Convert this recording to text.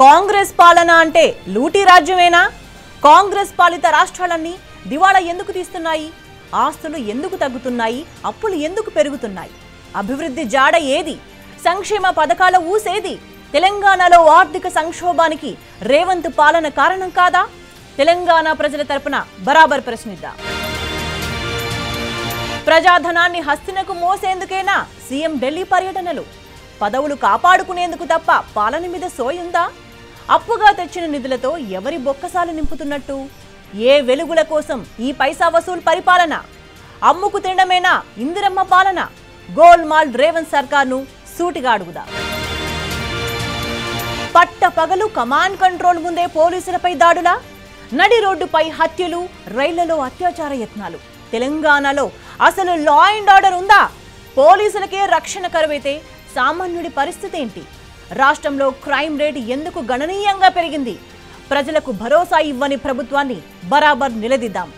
కాంగ్రెస్ పాలన అంటే లూటీ రాజ్యమేనా? కాంగ్రెస్ పాలిత రాష్ట్రాలన్నీ దివాళా ఎందుకు తీస్తున్నాయి? ఆస్తులు ఎందుకు తగ్గుతున్నాయి? అప్పులు ఎందుకు పెరుగుతున్నాయి? అభివృద్ధి జాడ ఏది? సంక్షేమ పథకాల ఊసేది? తెలంగాణలో ఆర్థిక సంక్షోభానికి రేవంత్ పాలన కారణం కాదా? తెలంగాణ ప్రజల తరపున బరాబర్ ప్రశ్నిద్దాం. ప్రజాధనాన్ని హస్తినకు మోసేందుకేనా సీఎం ఢిల్లీ పర్యటనలు? పదవులు కాపాడుకునేందుకు తప్ప పాలన మీద సోయుందా? అప్పుగా తెచ్చిన నిధులతో ఎవరి బొక్కసాలు నింపుతున్నట్టు? ఏ వెలుగుల కోసం ఈ పైసా వసూలు పరిపాలన? అమ్ముకు తినడమేనా ఇందిరమ్మ పాలన? గోల్మాల్ రేవంత్ సర్కార్ను సూటిగా అడుగుదా. పట్ట పగలు కమాండ్ కంట్రోల్ ముందే పోలీసులపై దాడులా? నడి రోడ్డుపై హత్యలు, రైళ్లలో అత్యాచార యత్నాలు. తెలంగాణలో అసలు లా అండ్ ఆర్డర్ ఉందా? పోలీసులకే రక్షణ కరువైతే సామాన్యుడి పరిస్థితి ఏంటి? రాష్ట్రంలో క్రైమ్ రేట్ ఎందుకు గణనీయంగా పెరిగింది? ప్రజలకు భరోసా ఇవ్వని ప్రభుత్వాన్ని బరాబర్ నిలదీద్దాం.